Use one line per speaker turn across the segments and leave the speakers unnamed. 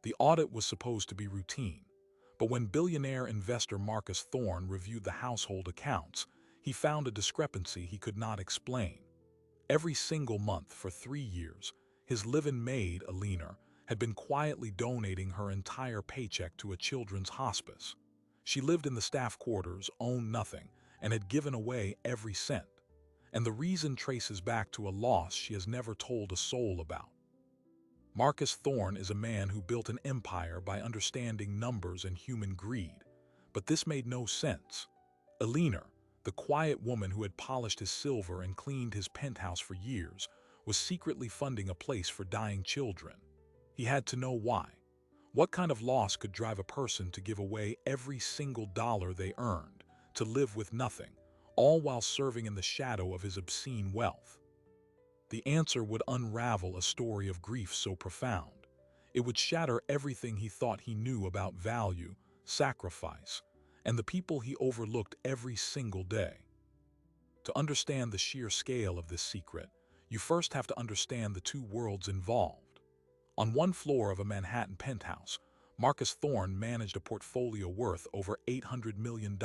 The audit was supposed to be routine, but when billionaire investor Marcus Thorne reviewed the household accounts, he found a discrepancy he could not explain. Every single month for 3 years, his live-in maid, Alina, had been quietly donating her entire paycheck to a children's hospice. She lived in the staff quarters, owned nothing, and had given away every cent. And the reason traces back to a loss she has never told a soul about. Marcus Thorne is a man who built an empire by understanding numbers and human greed, but this made no sense. Alina, the quiet woman who had polished his silver and cleaned his penthouse for years, was secretly funding a place for dying children. He had to know why. What kind of loss could drive a person to give away every single dollar they earned, to live with nothing, all while serving in the shadow of his obscene wealth? The answer would unravel a story of grief so profound. It would shatter everything he thought he knew about value, sacrifice, and the people he overlooked every single day. To understand the sheer scale of this secret, you first have to understand the two worlds involved. On one floor of a Manhattan penthouse, Marcus Thorne managed a portfolio worth over $800 million.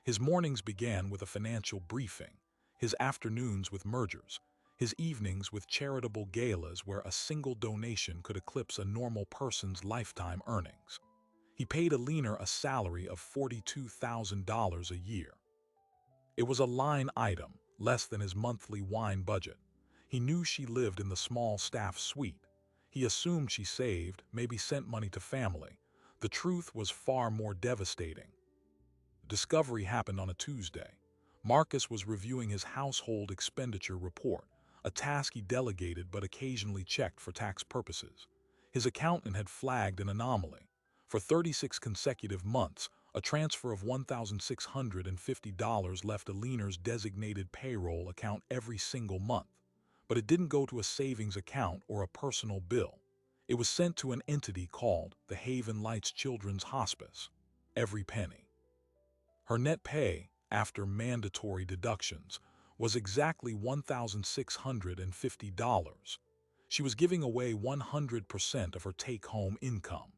His mornings began with a financial briefing, his afternoons with mergers, his evenings with charitable galas where a single donation could eclipse a normal person's lifetime earnings. He paid Alina a salary of $42,000 a year. It was a line item, less than his monthly wine budget. He knew she lived in the small staff suite. He assumed she saved, maybe sent money to family. The truth was far more devastating. Discovery happened on a Tuesday. Marcus was reviewing his household expenditure report, a task he delegated but occasionally checked for tax purposes. His accountant had flagged an anomaly. For 36 consecutive months, a transfer of $1,650 left Alina's designated payroll account every single month. But it didn't go to a savings account or a personal bill. It was sent to an entity called the Haven Lights Children's Hospice. Every penny. Her net pay, after mandatory deductions, was exactly $1,650. She was giving away 100% of her take-home income.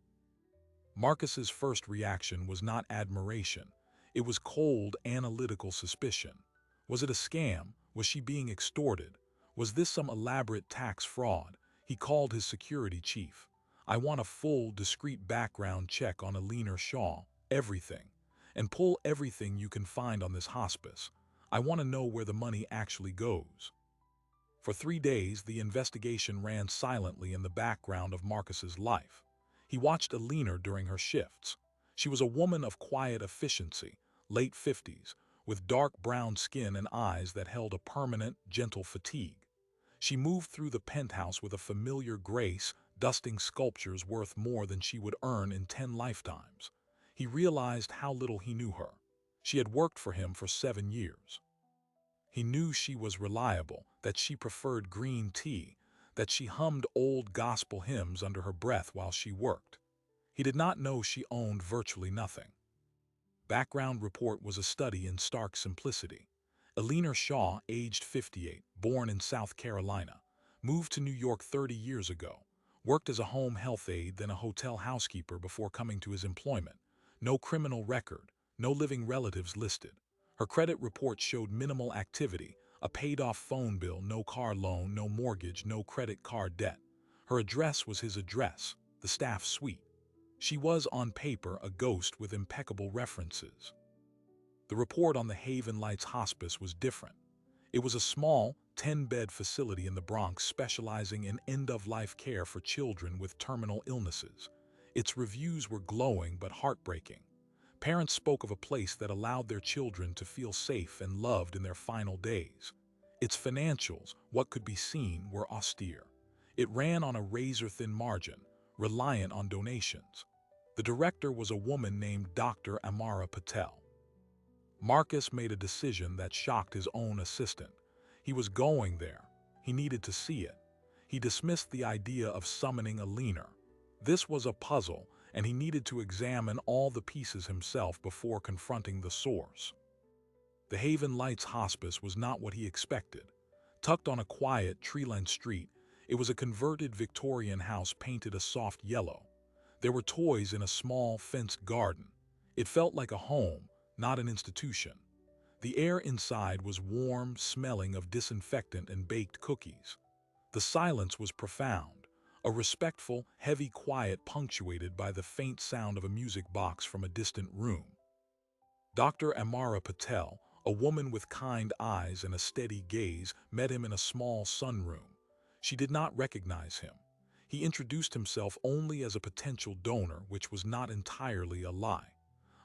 Marcus's first reaction was not admiration. It was cold, analytical suspicion. Was it a scam? Was she being extorted? Was this some elaborate tax fraud? He called his security chief. "I want a full, discreet background check on Alina Shaw, everything. And pull everything you can find on this hospice. I want to know where the money actually goes." For 3 days, the investigation ran silently in the background of Marcus's life. He watched Alina during her shifts. She was a woman of quiet efficiency, late 50s, with dark brown skin and eyes that held a permanent, gentle fatigue. She moved through the penthouse with a familiar grace, dusting sculptures worth more than she would earn in 10 lifetimes. He realized how little he knew her. She had worked for him for 7 years. He knew she was reliable, that she preferred green tea, that she hummed old gospel hymns under her breath while she worked. He did not know she owned virtually nothing. Background report was a study in stark simplicity. Alina Shaw, aged 58, born in South Carolina, moved to New York 30 years ago, worked as a home health aide, then a hotel housekeeper before coming to his employment. No criminal record, no living relatives listed. Her credit report showed minimal activity, a paid-off phone bill, no car loan, no mortgage, no credit card debt. Her address was his address, the staff suite. She was, on paper, a ghost with impeccable references. The report on the Haven Lights Hospice was different. It was a small, 10-bed facility in the Bronx specializing in end-of-life care for children with terminal illnesses. Its reviews were glowing but heartbreaking. Parents spoke of a place that allowed their children to feel safe and loved in their final days. Its financials, what could be seen, were austere. It ran on a razor-thin margin, reliant on donations. The director was a woman named Dr. Amara Patel. Marcus made a decision that shocked his own assistant. He was going there. He needed to see it. He dismissed the idea of summoning Alina. This was a puzzle, and he needed to examine all the pieces himself before confronting the source. The Haven Lights Hospice was not what he expected. Tucked on a quiet, tree-lined street, it was a converted Victorian house painted a soft yellow. There were toys in a small, fenced garden. It felt like a home, not an institution. The air inside was warm, smelling of disinfectant and baked cookies. The silence was profound, a respectful, heavy quiet punctuated by the faint sound of a music box from a distant room. Dr. Amara Patel, a woman with kind eyes and a steady gaze, met him in a small sunroom. She did not recognize him. He introduced himself only as a potential donor, which was not entirely a lie.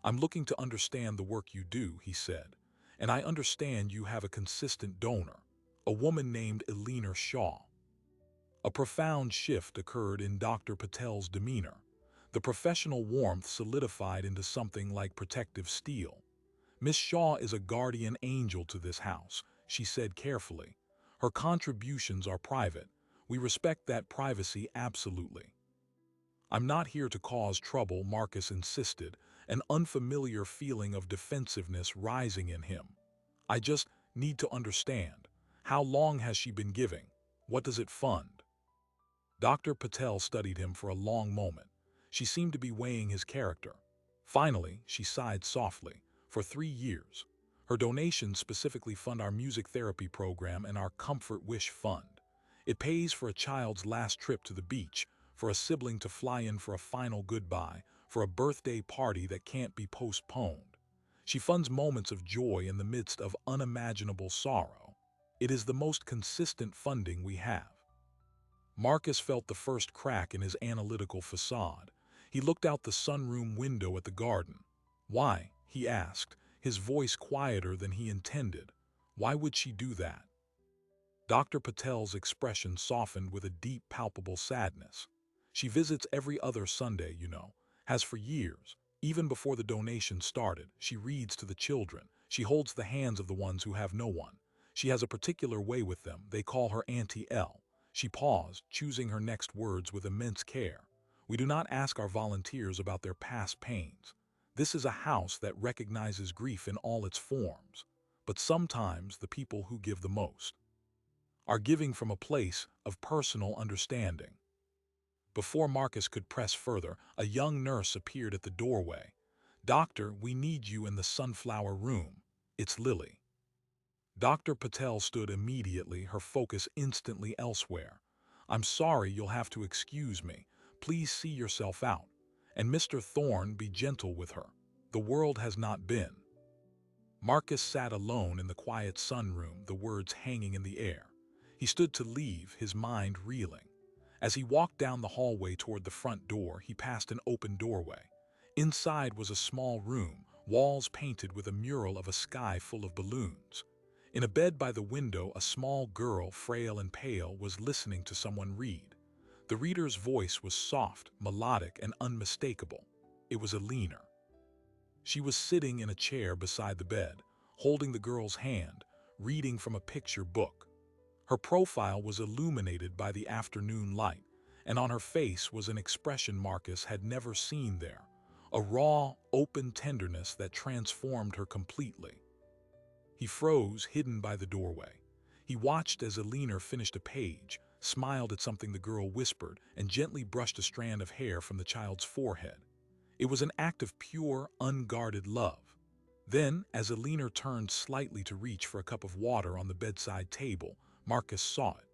"I'm looking to understand the work you do," he said, "and I understand you have a consistent donor, a woman named Elena Shaw." A profound shift occurred in Dr. Patel's demeanor. The professional warmth solidified into something like protective steel. "Miss Shaw is a guardian angel to this house," she said carefully. "Her contributions are private. We respect that privacy absolutely." "I'm not here to cause trouble," Marcus insisted, an unfamiliar feeling of defensiveness rising in him. "I just need to understand. How long has she been giving? What does it fund?" Dr. Patel studied him for a long moment. She seemed to be weighing his character. Finally, she sighed softly. "For 3 years. Her donations specifically fund our music therapy program and our Comfort Wish Fund. It pays for a child's last trip to the beach, for a sibling to fly in for a final goodbye, for a birthday party that can't be postponed. She funds moments of joy in the midst of unimaginable sorrow. It is the most consistent funding we have." Marcus felt the first crack in his analytical facade. He looked out the sunroom window at the garden. "Why?" he asked, his voice quieter than he intended. "Why would she do that?" Dr. Patel's expression softened with a deep, palpable sadness. "She visits every other Sunday, you know. Has for years. Even before the donation started, she reads to the children. She holds the hands of the ones who have no one. She has a particular way with them. They call her Auntie L." She paused, choosing her next words with immense care. "We do not ask our volunteers about their past pains. This is a house that recognizes grief in all its forms. But sometimes the people who give the most are giving from a place of personal understanding." Before Marcus could press further, a young nurse appeared at the doorway. "Doctor, we need you in the sunflower room. It's Lily." Dr. Patel stood immediately, her focus instantly elsewhere. "I'm sorry, you'll have to excuse me. Please see yourself out. And Mr. Thorne, be gentle with her. The world has not been." Marcus sat alone in the quiet sunroom, the words hanging in the air. He stood to leave, his mind reeling. As he walked down the hallway toward the front door, he passed an open doorway. Inside was a small room, walls painted with a mural of a sky full of balloons. In a bed by the window, a small girl, frail and pale, was listening to someone read. The reader's voice was soft, melodic, and unmistakable. It was Elena. She was sitting in a chair beside the bed, holding the girl's hand, reading from a picture book. Her profile was illuminated by the afternoon light, and on her face was an expression Marcus had never seen there, a raw, open tenderness that transformed her completely. He froze, hidden by the doorway. He watched as Elena finished a page, smiled at something the girl whispered, and gently brushed a strand of hair from the child's forehead. It was an act of pure, unguarded love. Then, as Elena turned slightly to reach for a cup of water on the bedside table, Marcus saw it.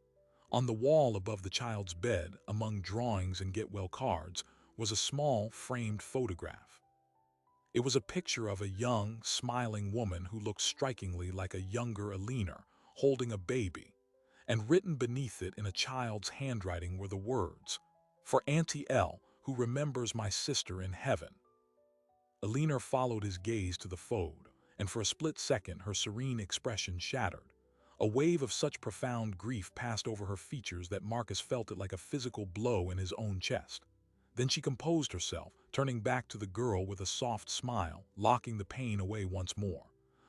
On the wall above the child's bed, among drawings and get-well cards, was a small, framed photograph. It was a picture of a young, smiling woman who looked strikingly like a younger Elena, holding a baby. And written beneath it in a child's handwriting were the words, "For Auntie L, who remembers my sister in heaven." Elena followed his gaze to the photo, and for a split second her serene expression shattered. A wave of such profound grief passed over her features that Marcus felt it like a physical blow in his own chest. Then she composed herself, turning back to the girl with a soft smile, locking the pain away once more.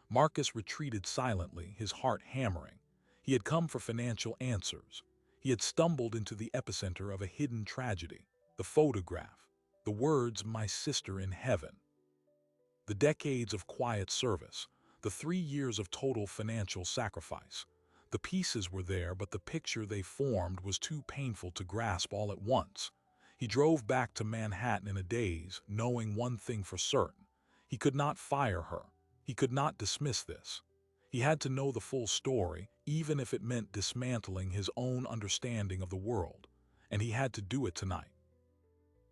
Marcus retreated silently, his heart hammering. He had come for financial answers. He had stumbled into the epicenter of a hidden tragedy. The photograph. The words, "My sister in heaven." The decades of quiet service. The 3 years of total financial sacrifice. The pieces were there, but the picture they formed was too painful to grasp all at once. He drove back to Manhattan in a daze, knowing one thing for certain. He could not fire her. He could not dismiss this. He had to know the full story, even if it meant dismantling his own understanding of the world. And he had to do it tonight.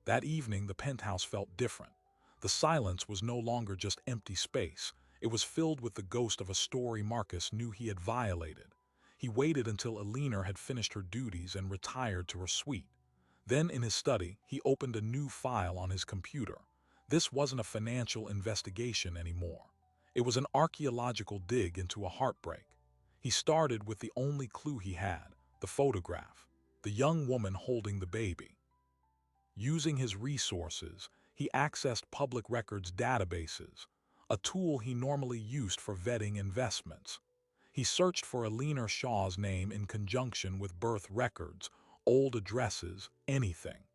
That evening, the penthouse felt different. The silence was no longer just empty space. It was filled with the ghost of a story Marcus knew he had violated. He waited until Alina had finished her duties and retired to her suite. Then, in his study, he opened a new file on his computer. This wasn't a financial investigation anymore. It was an archaeological dig into a heartbreak. He started with the only clue he had, the photograph, the young woman holding the baby. Using his resources, he accessed public records databases, a tool he normally used for vetting investments. He searched for Alina Shaw's name in conjunction with birth records, old addresses, anything.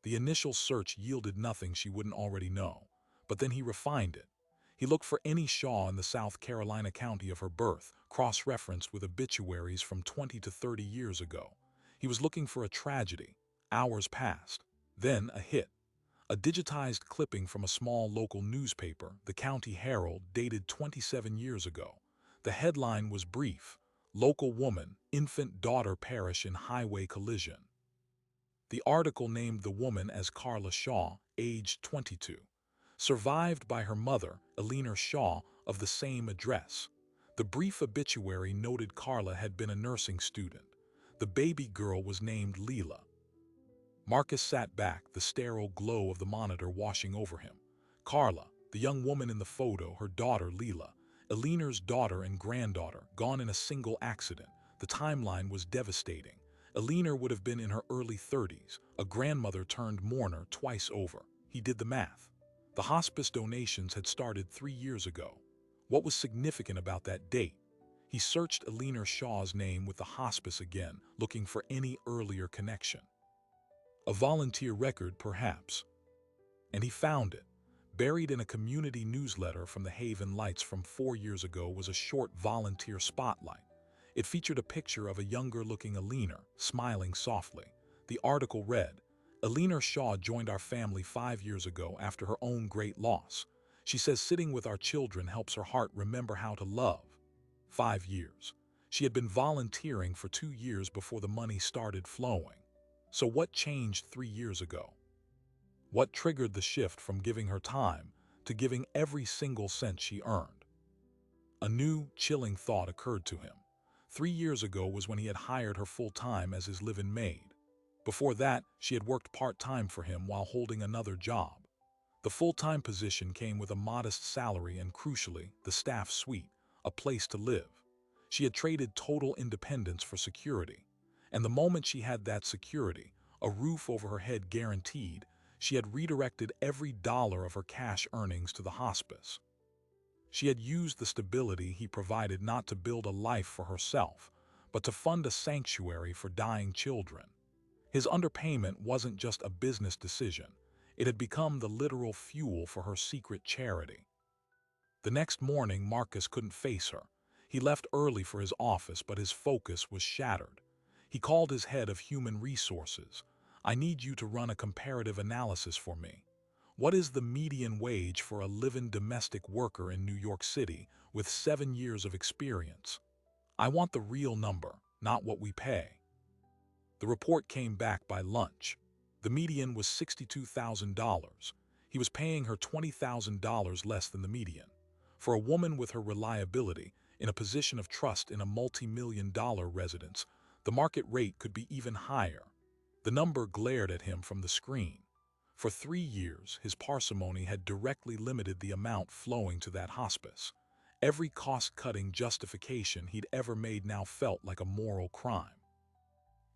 The initial search yielded nothing she wouldn't already know, but then he refined it. He looked for any Shaw in the South Carolina county of her birth, cross-referenced with obituaries from 20 to 30 years ago. He was looking for a tragedy. Hours passed. Then a hit. A digitized clipping from a small local newspaper, the County Herald, dated 27 years ago. The headline was brief: "Local woman, infant daughter perish in highway collision." The article named the woman as Carla Shaw, aged 22. Survived by her mother, Alina Shaw, of the same address. The brief obituary noted Carla had been a nursing student. The baby girl was named Leela. Marcus sat back, the sterile glow of the monitor washing over him. Carla, the young woman in the photo, her daughter Leela, Alina's daughter and granddaughter, gone in a single accident. The timeline was devastating. Alina would have been in her early 30s, a grandmother turned mourner twice over. He did the math. The hospice donations had started 3 years ago. What was significant about that date? He searched Alina Shaw's name with the hospice again, looking for any earlier connection. A volunteer record, perhaps. And he found it. Buried in a community newsletter from the Haven Lights from 4 years ago was a short volunteer spotlight. It featured a picture of a younger-looking Alina, smiling softly. The article read, "Alina Shaw joined our family 5 years ago after her own great loss. She says sitting with our children helps her heart remember how to love." 5 years. She had been volunteering for 2 years before the money started flowing. So what changed 3 years ago? What triggered the shift from giving her time to giving every single cent she earned? A new, chilling thought occurred to him. 3 years ago was when he had hired her full-time as his live-in maid. Before that, she had worked part-time for him while holding another job. The full-time position came with a modest salary and, crucially, the staff suite, a place to live. She had traded total independence for security. And the moment she had that security, a roof over her head guaranteed, she had redirected every dollar of her cash earnings to the hospice. She had used the stability he provided not to build a life for herself, but to fund a sanctuary for dying children. His underpayment wasn't just a business decision. It had become the literal fuel for her secret charity. The next morning, Marcus couldn't face her. He left early for his office, but his focus was shattered. He called his head of human resources. "I need you to run a comparative analysis for me. What is the median wage for a live-in domestic worker in New York City with 7 years of experience? I want the real number, not what we pay." The report came back by lunch. The median was $62,000. He was paying her $20,000 less than the median. For a woman with her reliability, in a position of trust in a multi-million-dollar residence, the market rate could be even higher. The number glared at him from the screen. For 3 years, his parsimony had directly limited the amount flowing to that hospice. Every cost-cutting justification he'd ever made now felt like a moral crime.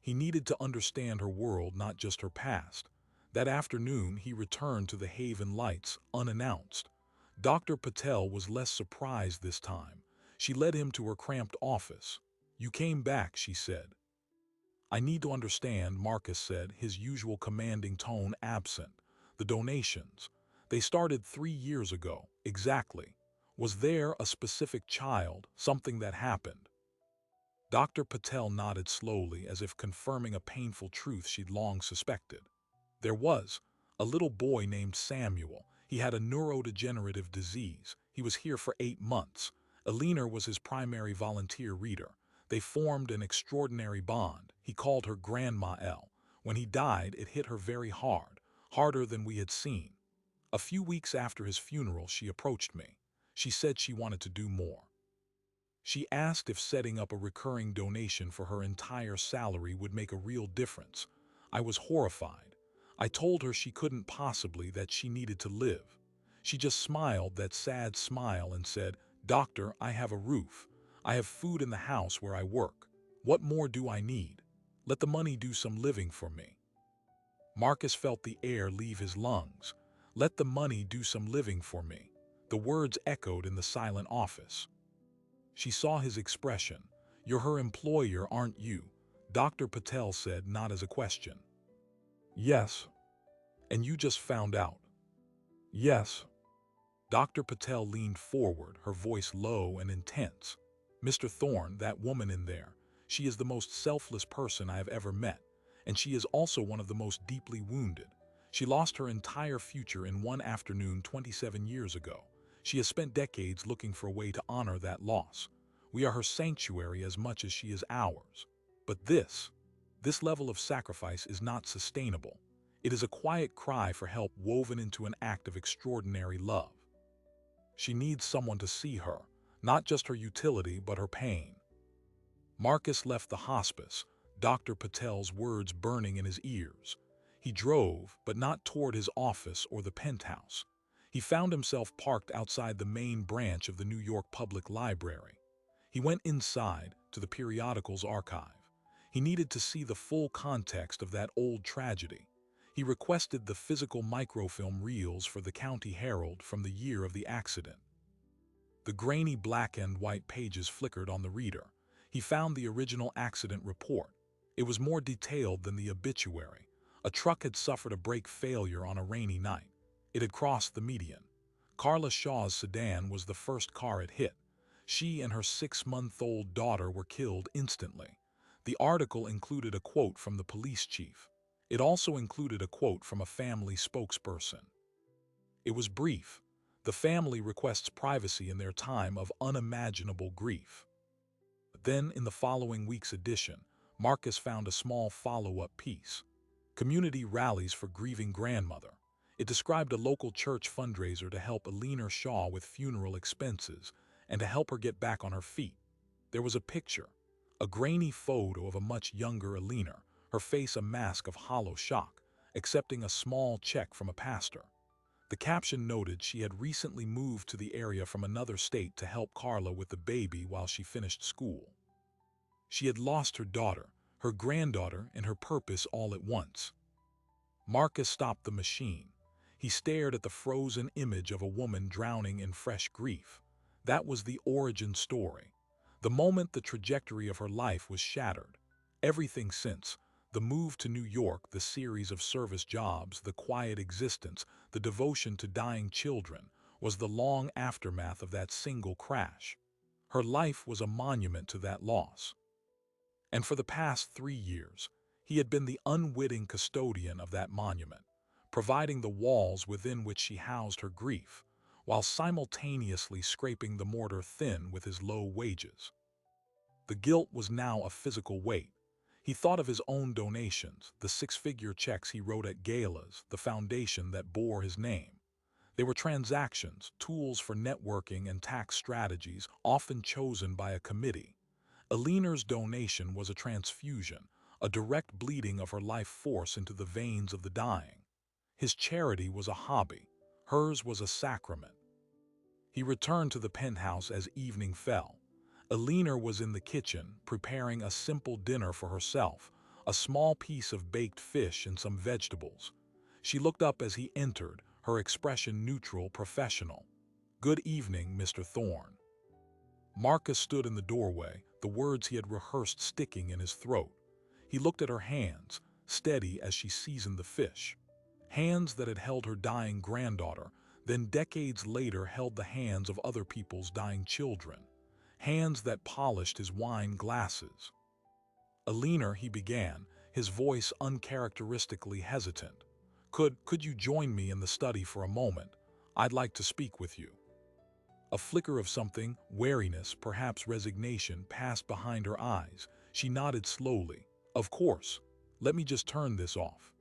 He needed to understand her world, not just her past. That afternoon, he returned to the Haven Lights, unannounced. Dr. Patel was less surprised this time. She led him to her cramped office. "You came back," she said. "I need to understand," Marcus said, his usual commanding tone absent. "The donations. They started 3 years ago, exactly. Was there a specific child, something that happened?" Dr. Patel nodded slowly, as if confirming a painful truth she'd long suspected. There was a little boy named Samuel. He had a neurodegenerative disease. He was here for 8 months. Alina was his primary volunteer reader. They formed an extraordinary bond. He called her Grandma L. When he died, it hit her very hard, harder than we had seen. A few weeks after his funeral, she approached me. She said she wanted to do more. She asked if setting up a recurring donation for her entire salary would make a real difference. I was horrified. I told her she couldn't possibly, that she needed to live. She just smiled that sad smile and said, "Doctor, I have a roof. I have food in the house where I work. What more do I need? Let the money do some living for me." Marcus felt the air leave his lungs. Let the money do some living for me. The words echoed in the silent office. She saw his expression. "You're her employer, aren't you?" Dr. Patel said, not as a question. "Yes." "And you just found out?" "Yes." Dr. Patel leaned forward, her voice low and intense. "Mr. Thorne, that woman in there, she is the most selfless person I have ever met, and she is also one of the most deeply wounded. She lost her entire future in one afternoon 27 years ago. She has spent decades looking for a way to honor that loss. We are her sanctuary as much as she is ours. But this level of sacrifice is not sustainable. It is a quiet cry for help woven into an act of extraordinary love. She needs someone to see her, not just her utility, but her pain." Marcus left the hospice, Dr. Patel's words burning in his ears. He drove, but not toward his office or the penthouse. He found himself parked outside the main branch of the New York Public Library. He went inside to the periodicals archive. He needed to see the full context of that old tragedy. He requested the physical microfilm reels for the County Herald from the year of the accident. The grainy black and white pages flickered on the reader. He found the original accident report. It was more detailed than the obituary. A truck had suffered a brake failure on a rainy night. It had crossed the median. Carla Shaw's sedan was the first car it hit. She and her 6-month-old daughter were killed instantly. The article included a quote from the police chief. It also included a quote from a family spokesperson. It was brief. The family requests privacy in their time of unimaginable grief. But then, in the following week's edition, Marcus found a small follow-up piece. Community rallies for grieving grandmother. It described a local church fundraiser to help Alina Shaw with funeral expenses and to help her get back on her feet. There was a picture, a grainy photo of a much younger Alina, her face a mask of hollow shock, accepting a small check from a pastor. The caption noted she had recently moved to the area from another state to help Carla with the baby while she finished school. She had lost her daughter, her granddaughter, and her purpose all at once. Marcus stopped the machine. He stared at the frozen image of a woman drowning in fresh grief. That was the origin story. The moment the trajectory of her life was shattered. Everything since, the move to New York, the series of service jobs, the quiet existence, the devotion to dying children, was the long aftermath of that single crash. Her life was a monument to that loss. And for the past 3 years, he had been the unwitting custodian of that monument, providing the walls within which she housed her grief, while simultaneously scraping the mortar thin with his low wages. The guilt was now a physical weight. He thought of his own donations, the 6-figure checks he wrote at galas, the foundation that bore his name. They were transactions, tools for networking and tax strategies, often chosen by a committee. Alina's donation was a transfusion, a direct bleeding of her life force into the veins of the dying. His charity was a hobby. Hers was a sacrament. He returned to the penthouse as evening fell. Alina was in the kitchen, preparing a simple dinner for herself, a small piece of baked fish and some vegetables. She looked up as he entered, her expression neutral, professional. "Good evening, Mr. Thorne." Marcus stood in the doorway, the words he had rehearsed sticking in his throat. He looked at her hands, steady as she seasoned the fish. Hands that had held her dying granddaughter, then decades later held the hands of other people's dying children. Hands that polished his wine glasses. "Alina," he began, his voice uncharacteristically hesitant. Could you join me in the study for a moment? I'd like to speak with you." A flicker of something, wariness, perhaps resignation, passed behind her eyes. She nodded slowly. "Of course. Let me just turn this off."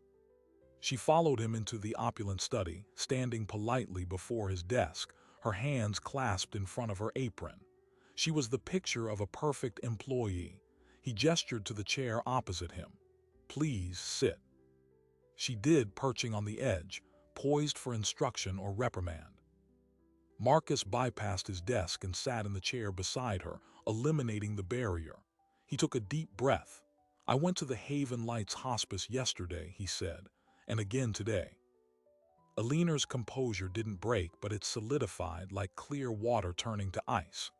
She followed him into the opulent study, standing politely before his desk, her hands clasped in front of her apron. She was the picture of a perfect employee. He gestured to the chair opposite him. "Please sit." She did, perching on the edge, poised for instruction or reprimand. Marcus bypassed his desk and sat in the chair beside her, eliminating the barrier. He took a deep breath. "I went to the Haven Lights Hospice yesterday," he said, "and again today." Alina's composure didn't break, but it solidified like clear water turning to ice.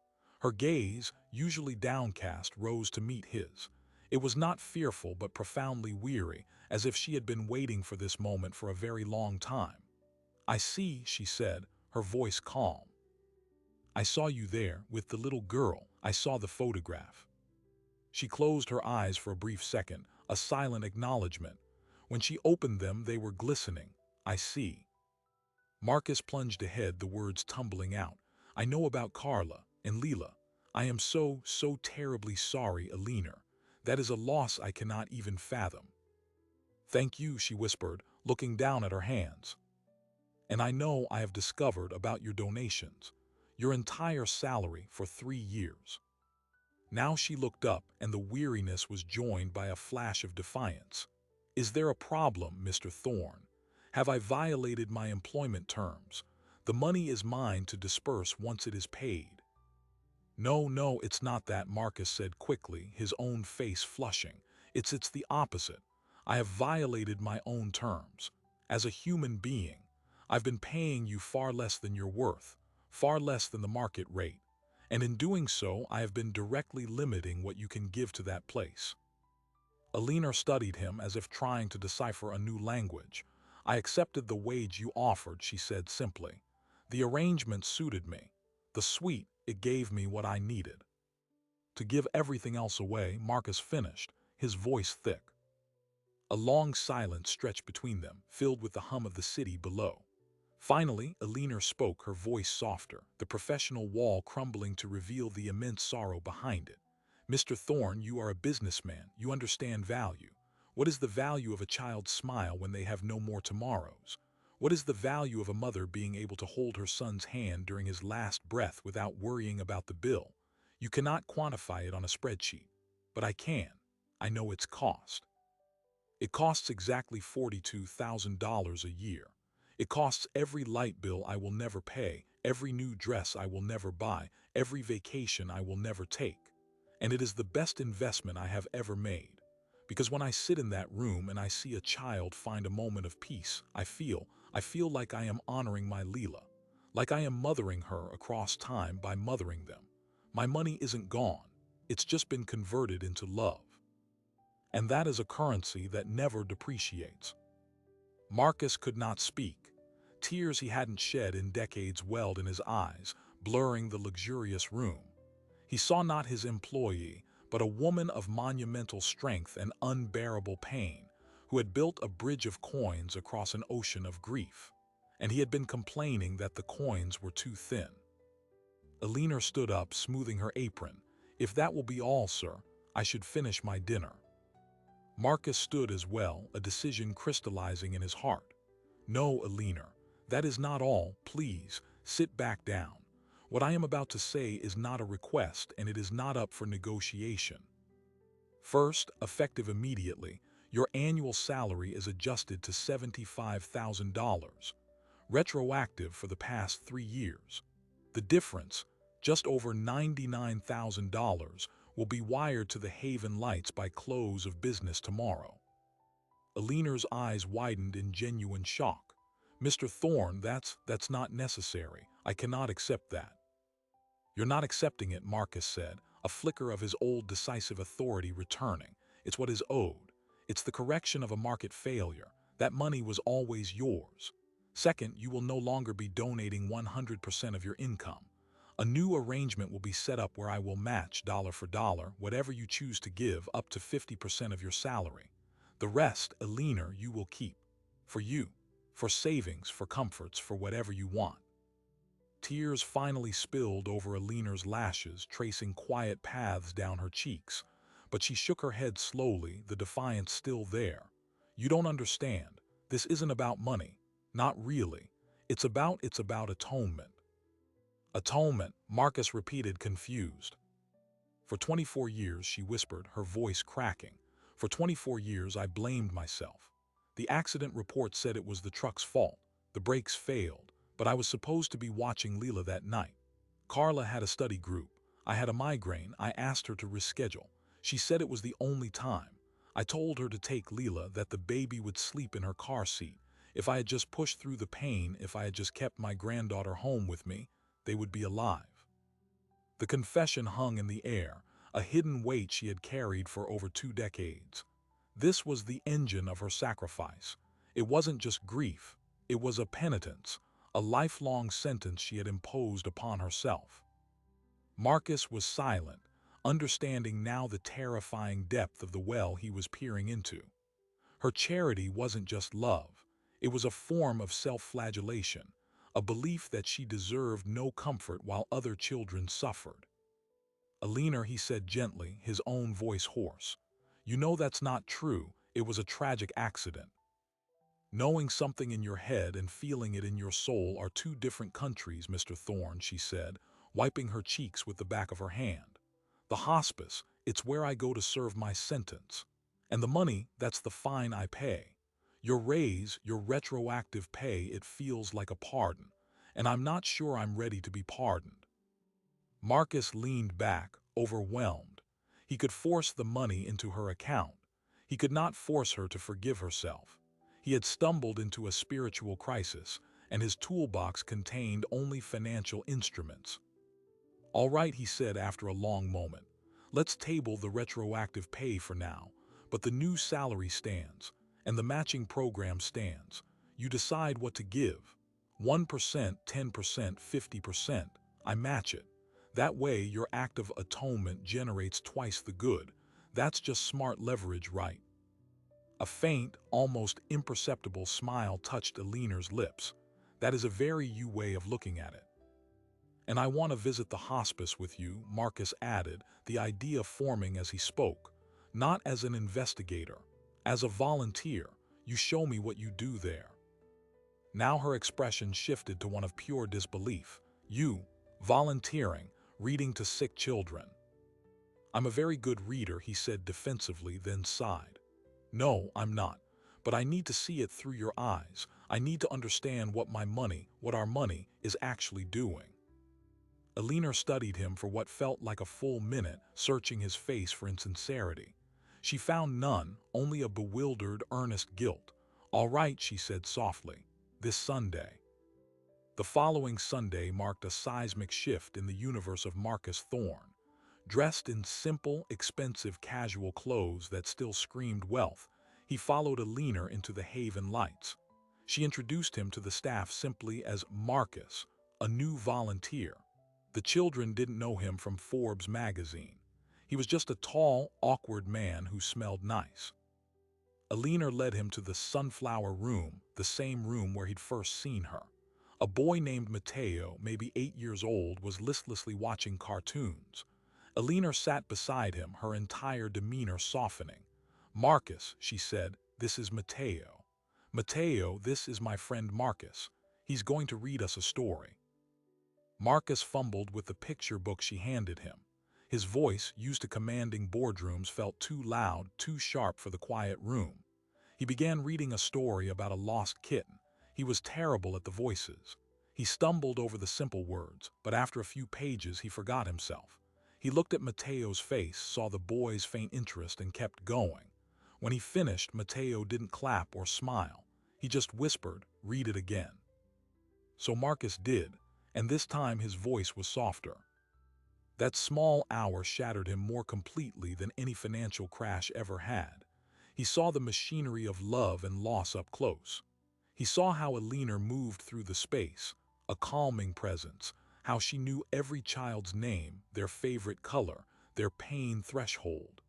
Her gaze, usually downcast, rose to meet his. It was not fearful but profoundly weary, as if she had been waiting for this moment for a very long time. "I see," she said, her voice calm. "I saw you there, with the little girl. I saw the photograph." She closed her eyes for a brief second, a silent acknowledgement. When she opened them, they were glistening. "I see." Marcus plunged ahead, the words tumbling out. "I know about Carla and Leela. I am so terribly sorry, Alina. That is a loss I cannot even fathom." "Thank you," she whispered, looking down at her hands. "And I know I have discovered about your donations. Your entire salary for 3 years." Now she looked up, and the weariness was joined by a flash of defiance. "Is there a problem, Mr. Thorne? Have I violated my employment terms? The money is mine to disperse once it is paid." No, it's not that," Marcus said quickly, his own face flushing. It's the opposite. I have violated my own terms. As a human being, I've been paying you far less than you're worth, far less than the market rate. And in doing so, I have been directly limiting what you can give to that place." Alina studied him as if trying to decipher a new language. "I accepted the wage you offered," she said simply. "The arrangement suited me. The suite, it gave me what I needed." "To give everything else away," Marcus finished, his voice thick. A long silence stretched between them, filled with the hum of the city below. Finally, Alina spoke, her voice softer, the professional wall crumbling to reveal the immense sorrow behind it. "Mr. Thorne, you are a businessman. You understand value. What is the value of a child's smile when they have no more tomorrows? What is the value of a mother being able to hold her son's hand during his last breath without worrying about the bill? You cannot quantify it on a spreadsheet. But I can. I know its cost. It costs exactly $42,000 a year. It costs every light bill I will never pay, every new dress I will never buy, every vacation I will never take. And it is the best investment I have ever made. Because when I sit in that room and I see a child find a moment of peace, I feel like I am honoring my Leela, like I am mothering her across time by mothering them. My money isn't gone. It's just been converted into love. And that is a currency that never depreciates." Marcus could not speak. Tears he hadn't shed in decades welled in his eyes, blurring the luxurious room. He saw not his employee, but a woman of monumental strength and unbearable pain, who had built a bridge of coins across an ocean of grief. And he had been complaining that the coins were too thin. Alina stood up, smoothing her apron. "If that will be all, sir, I should finish my dinner." Marcus stood as well, a decision crystallizing in his heart. "No, Alina, that is not all. Please, sit back down. What I am about to say is not a request, and it is not up for negotiation. First, effective immediately, your annual salary is adjusted to $75,000, retroactive for the past 3 years. The difference, just over $99,000, will be wired to the Haven Lights by close of business tomorrow." Alina's eyes widened in genuine shock. "Mr. Thorne, that's not necessary. I cannot accept that." "You're not accepting it," Marcus said, a flicker of his old decisive authority returning. "It's what is owed. It's the correction of a market failure. That money was always yours. Second, you will no longer be donating 100% of your income. A new arrangement will be set up where I will match dollar for dollar whatever you choose to give up to 50% of your salary. The rest, Alina, you will keep. For you." For savings, for comforts, for whatever you want. Tears finally spilled over Alina's lashes, tracing quiet paths down her cheeks. But she shook her head slowly, the defiance still there. You don't understand. This isn't about money. Not really. It's about atonement. Atonement, Marcus repeated, confused. For 24 years, she whispered, her voice cracking. For 24 years, I blamed myself. The accident report said it was the truck's fault. The brakes failed, but I was supposed to be watching Leela that night. Carla had a study group. I had a migraine. I asked her to reschedule. She said it was the only time. I told her to take Leela, that the baby would sleep in her car seat. If I had just pushed through the pain, if I had just kept my granddaughter home with me, they would be alive. The confession hung in the air, a hidden weight she had carried for over 2 decades. This was the engine of her sacrifice. It wasn't just grief, it was a penitence, a lifelong sentence she had imposed upon herself. Marcus was silent, understanding now the terrifying depth of the well he was peering into. Her charity wasn't just love, it was a form of self-flagellation, a belief that she deserved no comfort while other children suffered. Alina, he said gently, his own voice hoarse. You know that's not true. It was a tragic accident. Knowing something in your head and feeling it in your soul are 2 different countries, Mr. Thorne, she said, wiping her cheeks with the back of her hand. The hospice, it's where I go to serve my sentence. And the money, that's the fine I pay. Your raise, your retroactive pay, it feels like a pardon. And I'm not sure I'm ready to be pardoned. Marcus leaned back, overwhelmed. He could force the money into her account. He could not force her to forgive herself. He had stumbled into a spiritual crisis, and his toolbox contained only financial instruments. All right, he said after a long moment. Let's table the retroactive pay for now, but the new salary stands, and the matching program stands. You decide what to give. 1%, 10%, 50%. I match it. That way, your act of atonement generates twice the good. That's just smart leverage, right? A faint, almost imperceptible smile touched Alina's lips. That is a very you way of looking at it. And I want to visit the hospice with you, Marcus added, the idea forming as he spoke. Not as an investigator, as a volunteer. You show me what you do there. Now her expression shifted to one of pure disbelief. You, volunteering, reading to sick children. I'm a very good reader, he said defensively, then sighed. No, I'm not. But I need to see it through your eyes. I need to understand what our money, is actually doing. Alina studied him for what felt like a full minute, searching his face for insincerity. She found none, only a bewildered, earnest guilt. All right, she said softly. This Sunday. The following Sunday marked a seismic shift in the universe of Marcus Thorne. Dressed in simple, expensive casual clothes that still screamed wealth, he followed Alina into the Haven Lights. She introduced him to the staff simply as Marcus, a new volunteer. The children didn't know him from Forbes magazine. He was just a tall, awkward man who smelled nice. Alina led him to the sunflower room, the same room where he'd first seen her. A boy named Matteo, maybe 8 years old, was listlessly watching cartoons. Alina sat beside him, her entire demeanor softening. Marcus, she said, this is Matteo. Matteo, this is my friend Marcus. He's going to read us a story. Marcus fumbled with the picture book she handed him. His voice, used to commanding boardrooms, felt too loud, too sharp for the quiet room. He began reading a story about a lost kitten. He was terrible at the voices. He stumbled over the simple words, but after a few pages he forgot himself. He looked at Matteo's face, saw the boy's faint interest, and kept going. When he finished, Matteo didn't clap or smile. He just whispered, "Read it again." So Marcus did, and this time his voice was softer. That small hour shattered him more completely than any financial crash ever had. He saw the machinery of love and loss up close. He saw how Alina moved through the space, a calming presence, how she knew every child's name, their favorite color, their pain threshold.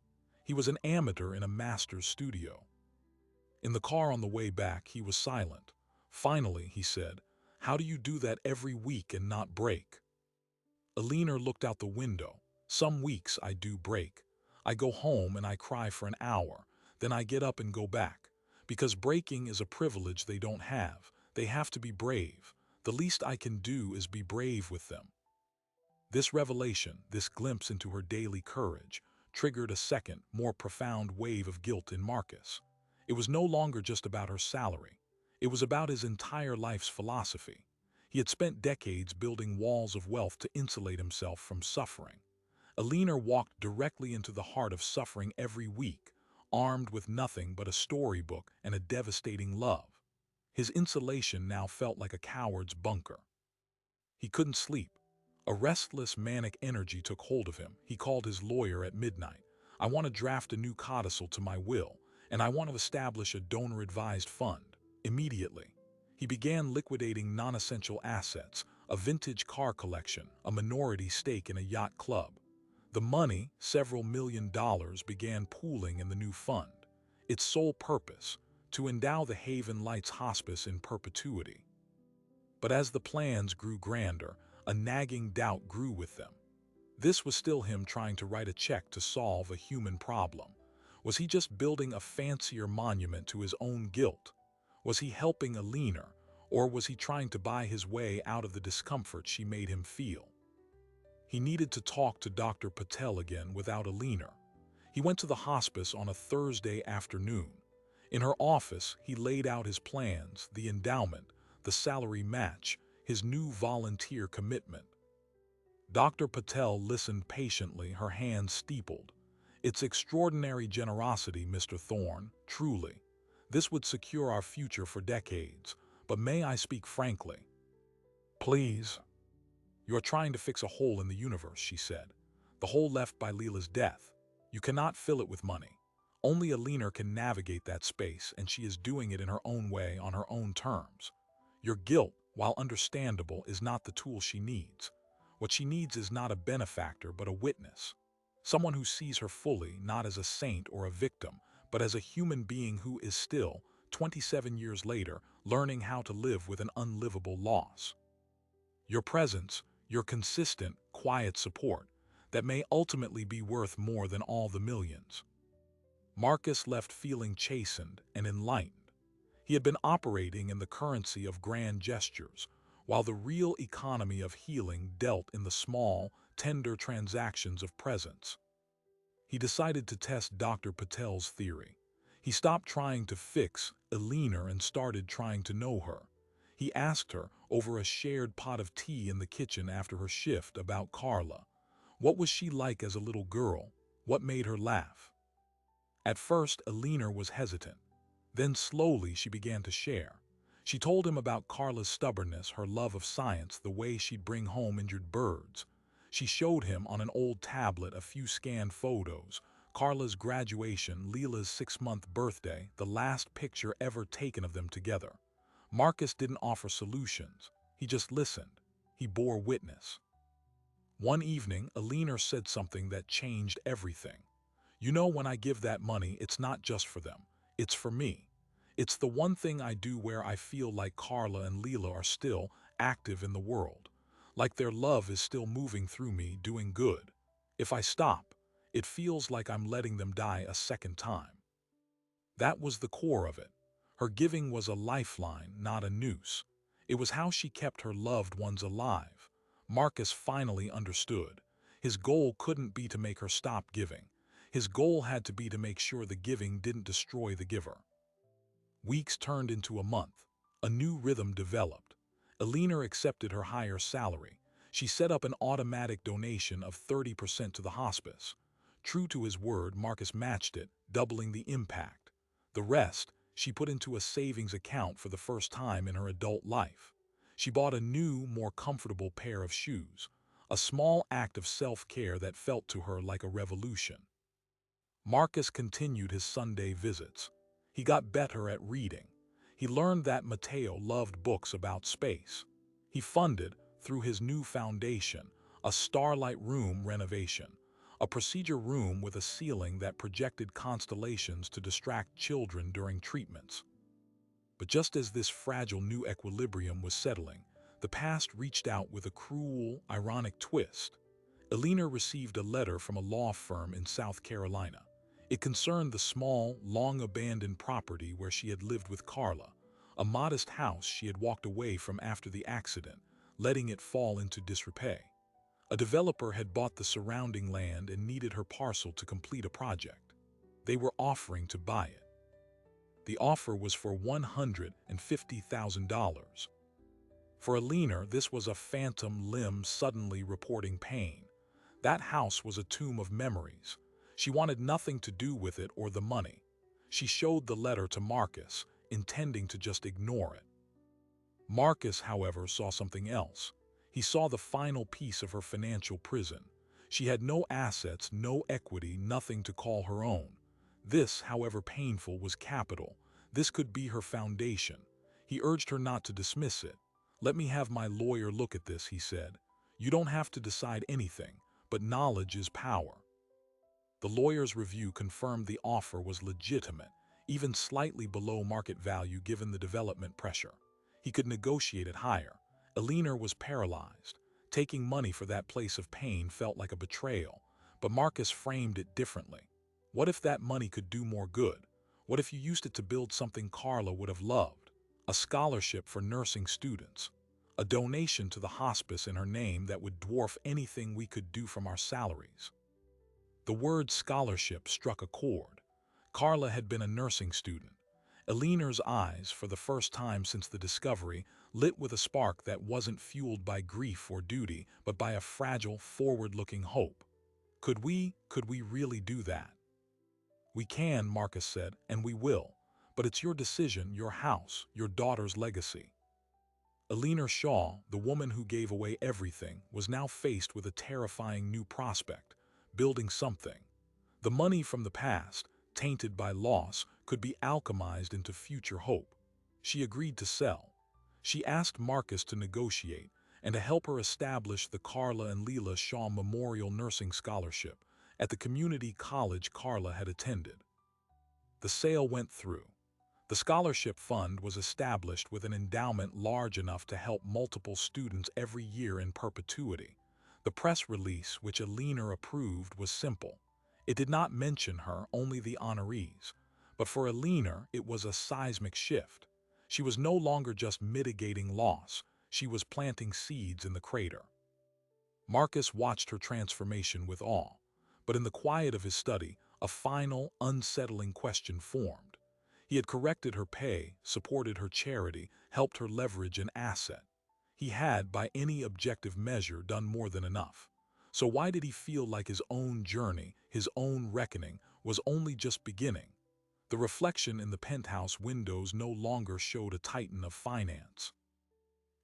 He was an amateur in a master's studio. In the car on the way back, he was silent. Finally, he said, "How do you do that every week and not break?" Alina looked out the window. "Some weeks I do break. I go home and I cry for an hour. Then I get up and go back. Because breaking is a privilege they don't have. They have to be brave. The least I can do is be brave with them." This revelation, this glimpse into her daily courage, triggered a second, more profound wave of guilt in Marcus. It was no longer just about her salary. It was about his entire life's philosophy. He had spent decades building walls of wealth to insulate himself from suffering. Alina walked directly into the heart of suffering every week, armed with nothing but a storybook and a devastating love. His insulation now felt like a coward's bunker. He couldn't sleep. A restless, manic energy took hold of him. He called his lawyer at midnight. "I want to draft a new codicil to my will, and I want to establish a donor-advised fund. Immediately." He began liquidating non-essential assets, a vintage car collection, a minority stake in a yacht club. The money, several $1 million, began pooling in the new fund. Its sole purpose, to endow the Haven Lights Hospice in perpetuity. But as the plans grew grander, a nagging doubt grew with them. This was still him trying to write a check to solve a human problem. Was he just building a fancier monument to his own guilt? Was he helping Alina, or was he trying to buy his way out of the discomfort she made him feel? He needed to talk to Dr. Patel again without Alina. He went to the hospice on a Thursday afternoon. In her office, he laid out his plans, the endowment, the salary match, his new volunteer commitment. Dr. Patel listened patiently, her hands steepled. "It's extraordinary generosity, Mr. Thorne, truly. This would secure our future for decades. But may I speak frankly?" "Please." "You're trying to fix a hole in the universe," she said. "The hole left by Leela's death. You cannot fill it with money. Only Alina can navigate that space, and she is doing it in her own way, on her own terms. Your guilt, while understandable, is not the tool she needs. What she needs is not a benefactor, but a witness. Someone who sees her fully, not as a saint or a victim, but as a human being who is still, 27 years later, learning how to live with an unlivable loss. Your presence, your consistent, quiet support, that may ultimately be worth more than all the millions." Marcus left feeling chastened and enlightened. He had been operating in the currency of grand gestures, while the real economy of healing dealt in the small, tender transactions of presence. He decided to test Dr. Patel's theory. He stopped trying to fix Alina and started trying to know her. He asked her, over a shared pot of tea in the kitchen after her shift, about Carla. What was she like as a little girl? What made her laugh? At first, Alina was hesitant. Then slowly she began to share. She told him about Carla's stubbornness, her love of science, the way she'd bring home injured birds. She showed him on an old tablet a few scanned photos, Carla's graduation, Leela's 6-month birthday, the last picture ever taken of them together. Marcus didn't offer solutions. He just listened. He bore witness. One evening, Alina said something that changed everything. "You know, when I give that money, it's not just for them. It's for me. It's the one thing I do where I feel like Carla and Leela are still active in the world. Like their love is still moving through me, doing good. If I stop, it feels like I'm letting them die a second time." That was the core of it. Her giving was a lifeline, not a noose. It was how she kept her loved ones alive. Marcus finally understood. His goal couldn't be to make her stop giving. His goal had to be to make sure the giving didn't destroy the giver. Weeks turned into a month. A new rhythm developed. Alina accepted her higher salary. She set up an automatic donation of 30% to the hospice. True to his word, Marcus matched it, doubling the impact. The rest, she put into a savings account for the first time in her adult life. She bought a new, more comfortable pair of shoes, a small act of self-care that felt to her like a revolution. Marcus continued his Sunday visits. He got better at reading. He learned that Matteo loved books about space. He funded, through his new foundation, a starlight room renovation, a procedure room with a ceiling that projected constellations to distract children during treatments. But just as this fragile new equilibrium was settling, the past reached out with a cruel, ironic twist. Alina received a letter from a law firm in South Carolina. It concerned the small, long-abandoned property where she had lived with Carla, a modest house she had walked away from after the accident, letting it fall into disrepair. A developer had bought the surrounding land and needed her parcel to complete a project. They were offering to buy it. The offer was for $150,000. For Alina, this was a phantom limb suddenly reporting pain. That house was a tomb of memories. She wanted nothing to do with it or the money. She showed the letter to Marcus, intending to just ignore it. Marcus, however, saw something else. He saw the final piece of her financial prison. She had no assets, no equity, nothing to call her own. This, however painful, was capital. This could be her foundation. He urged her not to dismiss it. "Let me have my lawyer look at this," he said. "You don't have to decide anything, but knowledge is power." The lawyer's review confirmed the offer was legitimate, even slightly below market value given the development pressure. He could negotiate it higher. Alina was paralyzed. Taking money for that place of pain felt like a betrayal, but Marcus framed it differently. What if that money could do more good? What if you used it to build something Carla would have loved? A scholarship for nursing students. A donation to the hospice in her name that would dwarf anything we could do from our salaries. The word scholarship struck a chord. Carla had been a nursing student. Alina's eyes, for the first time since the discovery, lit with a spark that wasn't fueled by grief or duty, but by a fragile, forward-looking hope. Could we really do that? "We can," Marcus said, "and we will. But it's your decision, your house, your daughter's legacy." Alina Shaw, the woman who gave away everything, was now faced with a terrifying new prospect: building something. The money from the past, tainted by loss, could be alchemized into future hope. She agreed to sell. She asked Marcus to negotiate and to help her establish the Carla and Leela Shaw Memorial Nursing Scholarship at the community college Carla had attended. The sale went through. The scholarship fund was established with an endowment large enough to help multiple students every year in perpetuity. The press release, which Alina approved, was simple. It did not mention her, only the honorees. But for Alina, it was a seismic shift. She was no longer just mitigating loss. She was planting seeds in the crater. Marcus watched her transformation with awe. But in the quiet of his study, a final, unsettling question formed. He had corrected her pay, supported her charity, helped her leverage an asset. He had, by any objective measure, done more than enough. So why did he feel like his own journey, his own reckoning, was only just beginning? The reflection in the penthouse windows no longer showed a titan of finance.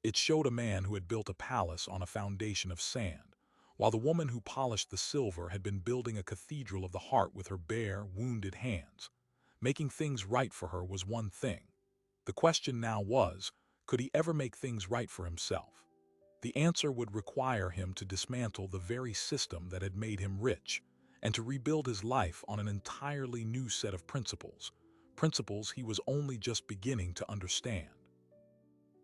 It showed a man who had built a palace on a foundation of sand, while the woman who polished the silver had been building a cathedral of the heart with her bare, wounded hands. Making things right for her was one thing. The question now was, could he ever make things right for himself? The answer would require him to dismantle the very system that had made him rich, and to rebuild his life on an entirely new set of principles, principles he was only just beginning to understand.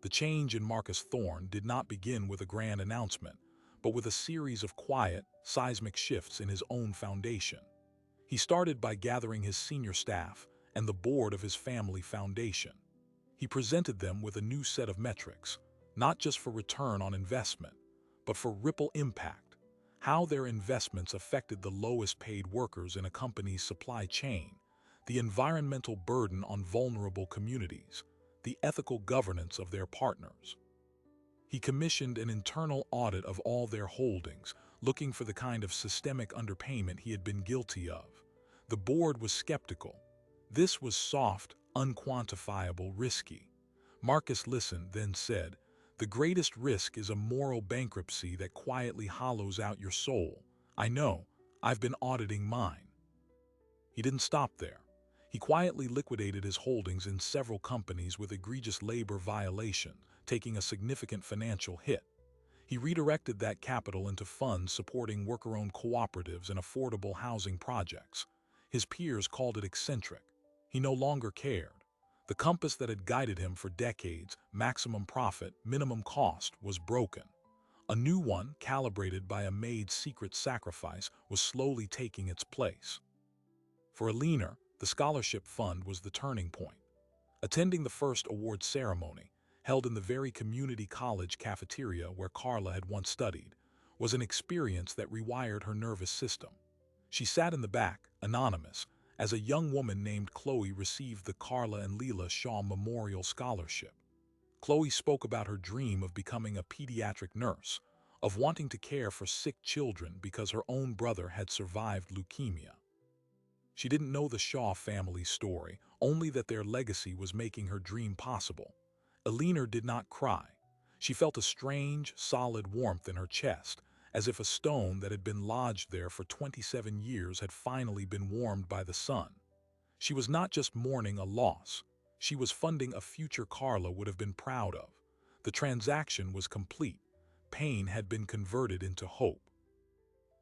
The change in Marcus Thorne did not begin with a grand announcement, but with a series of quiet, seismic shifts in his own foundation. He started by gathering his senior staff and the board of his family foundation. He presented them with a new set of metrics, not just for return on investment, but for ripple impact, how their investments affected the lowest paid workers in a company's supply chain, the environmental burden on vulnerable communities, the ethical governance of their partners. He commissioned an internal audit of all their holdings, looking for the kind of systemic underpayment he had been guilty of. The board was skeptical. This was soft, unquantifiable, risky. Marcus listened, then said, "The greatest risk is a moral bankruptcy that quietly hollows out your soul. I know, I've been auditing mine." He didn't stop there. He quietly liquidated his holdings in several companies with egregious labor violations, taking a significant financial hit. He redirected that capital into funds supporting worker-owned cooperatives and affordable housing projects. His peers called it eccentric. He no longer cared. The compass that had guided him for decades, maximum profit, minimum cost, was broken. A new one, calibrated by a Maid's secret sacrifice, was slowly taking its place. For Alina, the scholarship fund was the turning point. Attending the first award ceremony, held in the very community college cafeteria where Carla had once studied, was an experience that rewired her nervous system. She sat in the back, anonymous, as a young woman named Chloe received the Carla and Leela Shaw Memorial Scholarship. Chloe spoke about her dream of becoming a pediatric nurse, of wanting to care for sick children because her own brother had survived leukemia. She didn't know the Shaw family's story, only that their legacy was making her dream possible. Alina did not cry. She felt a strange, solid warmth in her chest, as if a stone that had been lodged there for 27 years had finally been warmed by the sun. She was not just mourning a loss. She was funding a future Carla would have been proud of. The transaction was complete. Pain had been converted into hope.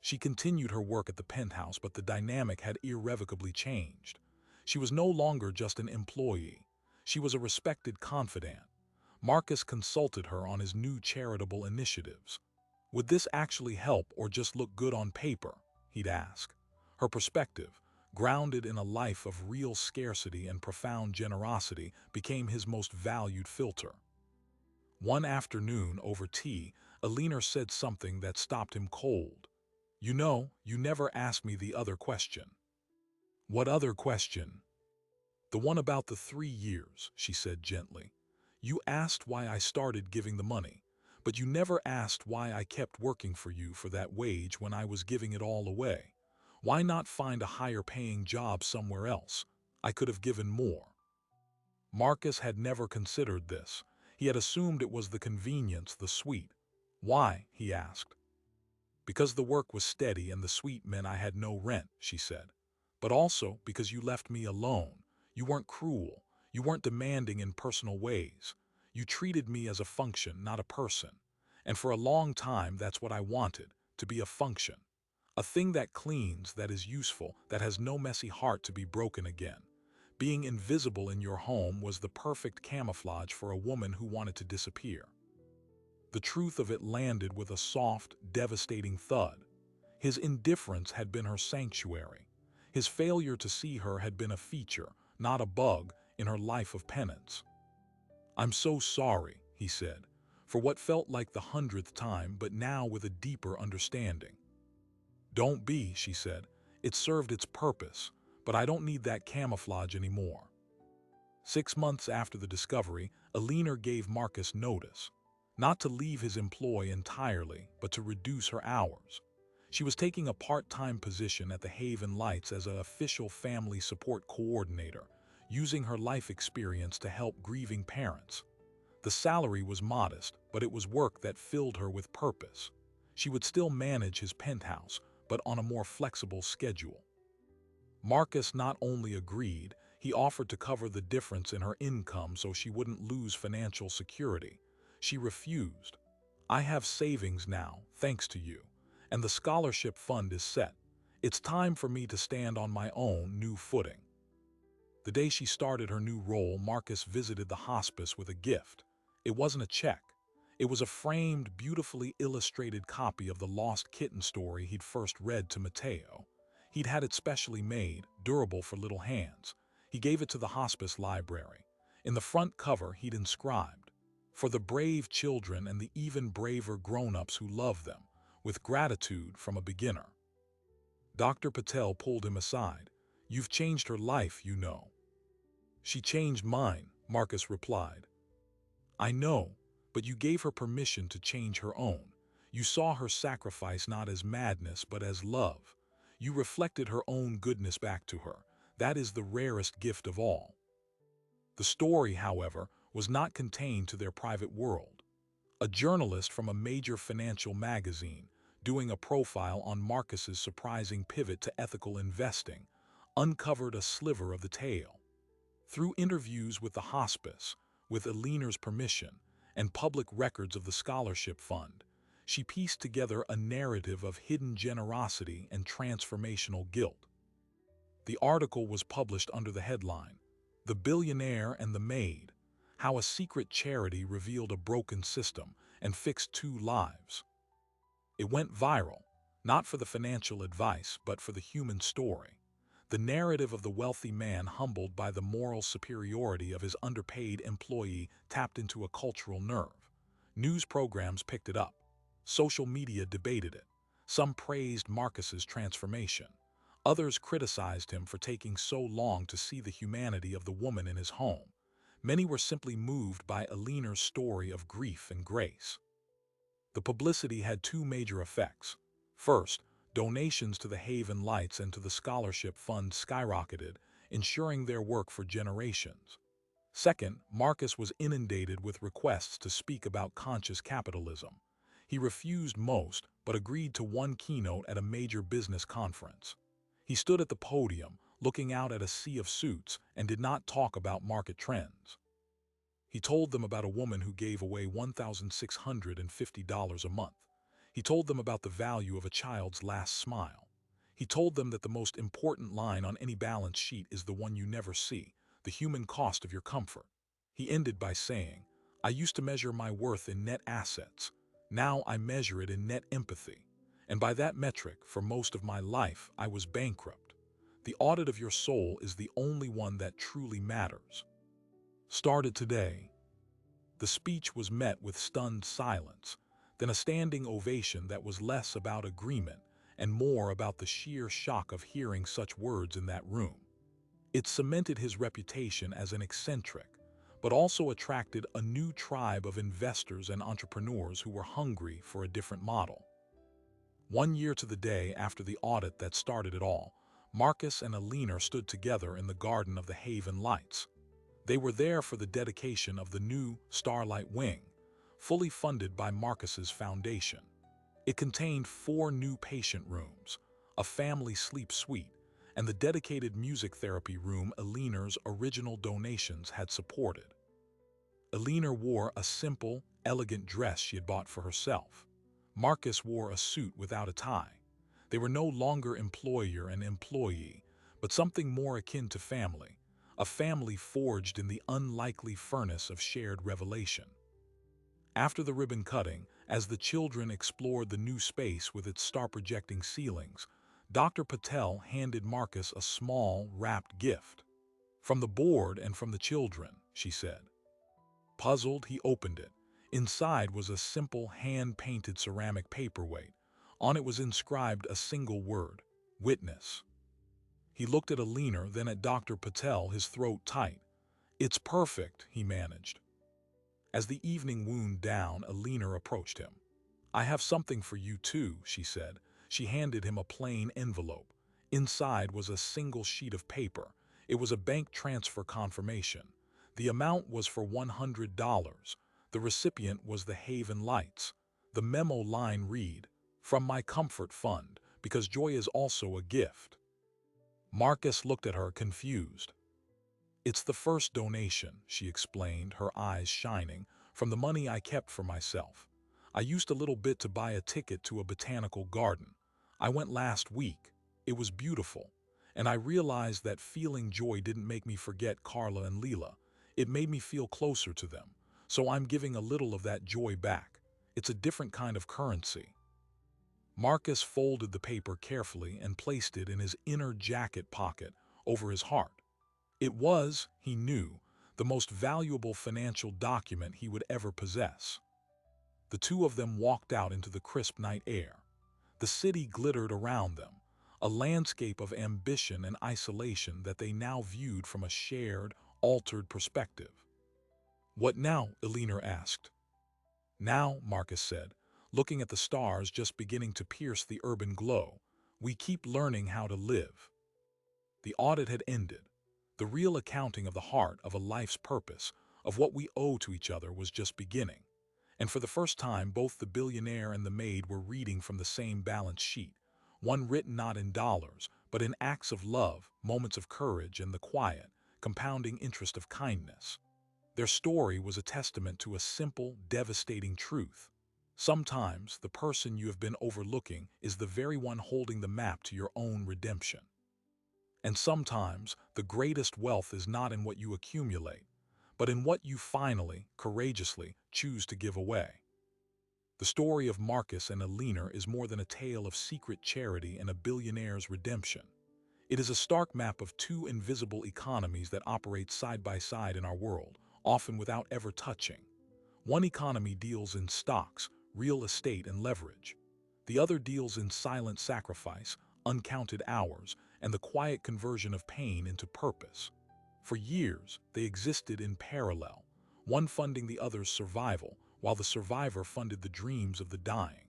She continued her work at the penthouse, but the dynamic had irrevocably changed. She was no longer just an employee. She was a respected confidant. Marcus consulted her on his new charitable initiatives. Would this actually help or just look good on paper? He'd ask. Her perspective, grounded in a life of real scarcity and profound generosity, became his most valued filter. One afternoon, over tea, Alina said something that stopped him cold. "You know, you never asked me the other question." "What other question?" "The one about the 3 years," she said gently. "You asked why I started giving the money, but you never asked why I kept working for you for that wage when I was giving it all away. Why not find a higher-paying job somewhere else? I could have given more." Marcus had never considered this. He had assumed it was the convenience, the sweet. "Why?" he asked. "Because the work was steady and the sweet meant I had no rent," she said. "But also because you left me alone. You weren't cruel. You weren't demanding in personal ways. You treated me as a function, not a person. And for a long time, that's what I wanted, to be a function. A thing that cleans, that is useful, that has no messy heart to be broken again. Being invisible in your home was the perfect camouflage for a woman who wanted to disappear." The truth of it landed with a soft, devastating thud. His indifference had been her sanctuary. His failure to see her had been a feature, not a bug, in her life of penance. "I'm so sorry," he said, for what felt like the 100th time, but now with a deeper understanding. "Don't be," she said. "It served its purpose, but I don't need that camouflage anymore." 6 months after the discovery, Alina gave Marcus notice. Not to leave his employ entirely, but to reduce her hours. She was taking a part-time position at the Haven Lights as an official family support coordinator, using her life experience to help grieving parents. The salary was modest, but it was work that filled her with purpose. She would still manage his penthouse, but on a more flexible schedule. Marcus not only agreed, he offered to cover the difference in her income so she wouldn't lose financial security. She refused. "I have savings now, thanks to you, and the scholarship fund is set. It's time for me to stand on my own new footing." The day she started her new role, Marcus visited the hospice with a gift. It wasn't a check. It was a framed, beautifully illustrated copy of the lost kitten story he'd first read to Matteo. He'd had it specially made, durable for little hands. He gave it to the hospice library. In the front cover, he'd inscribed, "For the brave children and the even braver grown-ups who love them, with gratitude from a beginner." Dr. Patel pulled him aside. "You've changed her life, you know." "She changed mine," Marcus replied. "I know, but you gave her permission to change her own. You saw her sacrifice not as madness, but as love. You reflected her own goodness back to her. That is the rarest gift of all." The story, however, was not contained to their private world. A journalist from a major financial magazine, doing a profile on Marcus's surprising pivot to ethical investing, uncovered a sliver of the tale. Through interviews with the hospice, with Alina's permission, and public records of the scholarship fund, she pieced together a narrative of hidden generosity and transformational guilt. The article was published under the headline, The Billionaire and the Maid, how a secret charity revealed a broken system and fixed 2 lives. It went viral, not for the financial advice, but for the human story. The narrative of the wealthy man humbled by the moral superiority of his underpaid employee tapped into a cultural nerve. News programs picked it up. Social media debated it. Some praised Marcus's transformation. Others criticized him for taking so long to see the humanity of the woman in his home. Many were simply moved by Alina's story of grief and grace. The publicity had 2 major effects. First, donations to the Haven Lights and to the scholarship fund skyrocketed, ensuring their work for generations. Second, Marcus was inundated with requests to speak about conscious capitalism. He refused most, but agreed to one keynote at a major business conference. He stood at the podium, looking out at a sea of suits, and did not talk about market trends. He told them about a woman who gave away $1,650 a month. He told them about the value of a child's last smile. He told them that the most important line on any balance sheet is the one you never see, the human cost of your comfort. He ended by saying, "I used to measure my worth in net assets. Now I measure it in net empathy. And by that metric, for most of my life, I was bankrupt. The audit of your soul is the only one that truly matters. Start it today." The speech was met with stunned silence, then a standing ovation that was less about agreement and more about the sheer shock of hearing such words in that room. It cemented his reputation as an eccentric, but also attracted a new tribe of investors and entrepreneurs who were hungry for a different model. 1 year to the day after the audit that started it all, Marcus and Alina stood together in the garden of the Haven Lights. They were there for the dedication of the new Starlight Wing, fully funded by Marcus's foundation. It contained 4 new patient rooms, a family sleep suite, and the dedicated music therapy room Alina's original donations had supported. Alina wore a simple, elegant dress she had bought for herself. Marcus wore a suit without a tie. They were no longer employer and employee, but something more akin to family, a family forged in the unlikely furnace of shared revelation. After the ribbon cutting, as the children explored the new space with its star-projecting ceilings, Dr. Patel handed Marcus a small, wrapped gift. "From the board and from the children," she said. Puzzled, he opened it. Inside was a simple, hand-painted ceramic paperweight. On it was inscribed a single word: witness. He looked at Alina, then at Dr. Patel, his throat tight. "It's perfect," he managed. As the evening wound down, Alina approached him. "I have something for you too," she said. She handed him a plain envelope. Inside was a single sheet of paper. It was a bank transfer confirmation. The amount was for $100. The recipient was the Haven Lights. The memo line read, "From my comfort fund, because joy is also a gift." Marcus looked at her, confused. "It's the first donation," she explained, her eyes shining, "from the money I kept for myself. I used a little bit to buy a ticket to a botanical garden. I went last week. It was beautiful. And I realized that feeling joy didn't make me forget Carla and Leela. It made me feel closer to them. So I'm giving a little of that joy back. It's a different kind of currency." Marcus folded the paper carefully and placed it in his inner jacket pocket over his heart. It was, he knew, the most valuable financial document he would ever possess. The two of them walked out into the crisp night air. The city glittered around them, a landscape of ambition and isolation that they now viewed from a shared, altered perspective. "What now?" Alina asked. "Now," Marcus said, looking at the stars just beginning to pierce the urban glow, "we keep learning how to live." The audit had ended. The real accounting of the heart, of a life's purpose, of what we owe to each other, was just beginning. And for the first time, both the billionaire and the maid were reading from the same balance sheet, one written not in dollars, but in acts of love, moments of courage, and the quiet, compounding interest of kindness. Their story was a testament to a simple, devastating truth. Sometimes the person you have been overlooking is the very one holding the map to your own redemption. And sometimes, the greatest wealth is not in what you accumulate, but in what you finally, courageously, choose to give away. The story of Marcus and Alina is more than a tale of secret charity and a billionaire's redemption. It is a stark map of two invisible economies that operate side by side in our world, often without ever touching. One economy deals in stocks, real estate, and leverage. The other deals in silent sacrifice, uncounted hours, and the quiet conversion of pain into purpose. For years, they existed in parallel, one funding the other's survival, while the survivor funded the dreams of the dying.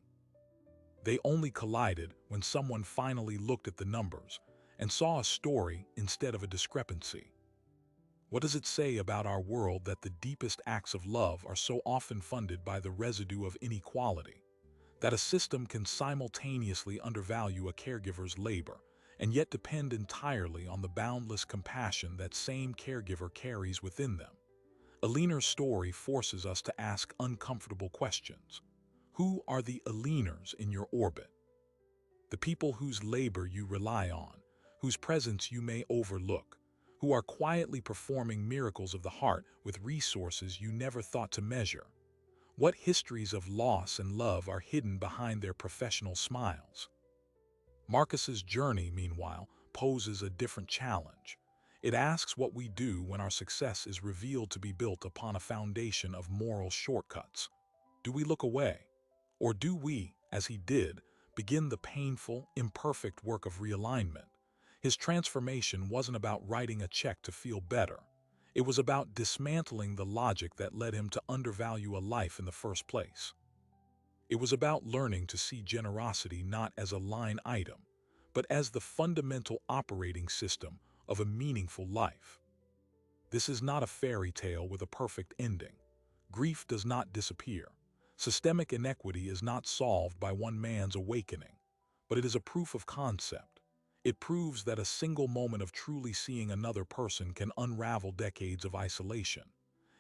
They only collided when someone finally looked at the numbers and saw a story instead of a discrepancy. What does it say about our world that the deepest acts of love are so often funded by the residue of inequality? That a system can simultaneously undervalue a caregiver's labor and yet depend entirely on the boundless compassion that same caregiver carries within them? Alina's story forces us to ask uncomfortable questions. Who are the Alinas in your orbit? The people whose labor you rely on, whose presence you may overlook, who are quietly performing miracles of the heart with resources you never thought to measure. What histories of loss and love are hidden behind their professional smiles? Marcus's journey, meanwhile, poses a different challenge. It asks what we do when our success is revealed to be built upon a foundation of moral shortcuts. Do we look away? Or do we, as he did, begin the painful, imperfect work of realignment? His transformation wasn't about writing a check to feel better. It was about dismantling the logic that led him to undervalue a life in the first place. It was about learning to see generosity not as a line item, but as the fundamental operating system of a meaningful life. This is not a fairy tale with a perfect ending. Grief does not disappear. Systemic inequity is not solved by one man's awakening, but it is a proof of concept. It proves that a single moment of truly seeing another person can unravel decades of isolation.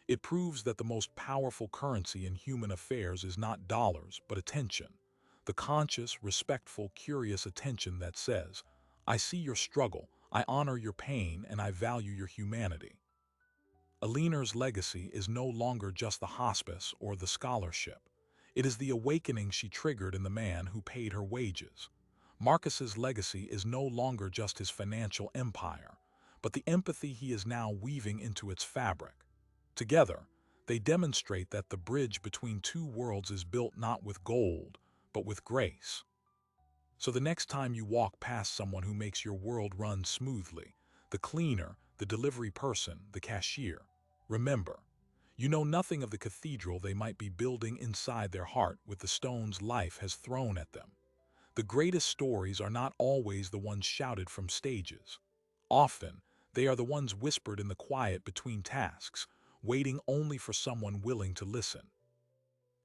It proves that the most powerful currency in human affairs is not dollars, but attention. The conscious, respectful, curious attention that says, "I see your struggle, I honor your pain, and I value your humanity." Alina's legacy is no longer just the hospice or the scholarship. It is the awakening she triggered in the man who paid her wages. Marcus's legacy is no longer just his financial empire, but the empathy he is now weaving into its fabric. Together, they demonstrate that the bridge between two worlds is built not with gold, but with grace. So the next time you walk past someone who makes your world run smoothly, the cleaner, the delivery person, the cashier, remember, you know nothing of the cathedral they might be building inside their heart with the stones life has thrown at them. The greatest stories are not always the ones shouted from stages. Often, they are the ones whispered in the quiet between tasks, waiting only for someone willing to listen.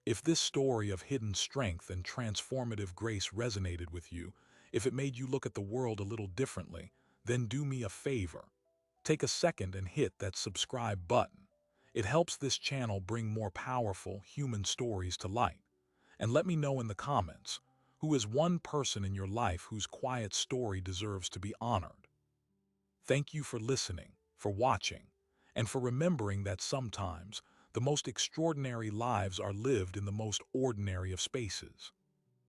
If this story of hidden strength and transformative grace resonated with you, if it made you look at the world a little differently, then do me a favor. Take a second and hit that subscribe button. It helps this channel bring more powerful, human stories to light. And let me know in the comments, who is one person in your life whose quiet story deserves to be honored? Thank you for listening, for watching, and for remembering that sometimes the most extraordinary lives are lived in the most ordinary of spaces.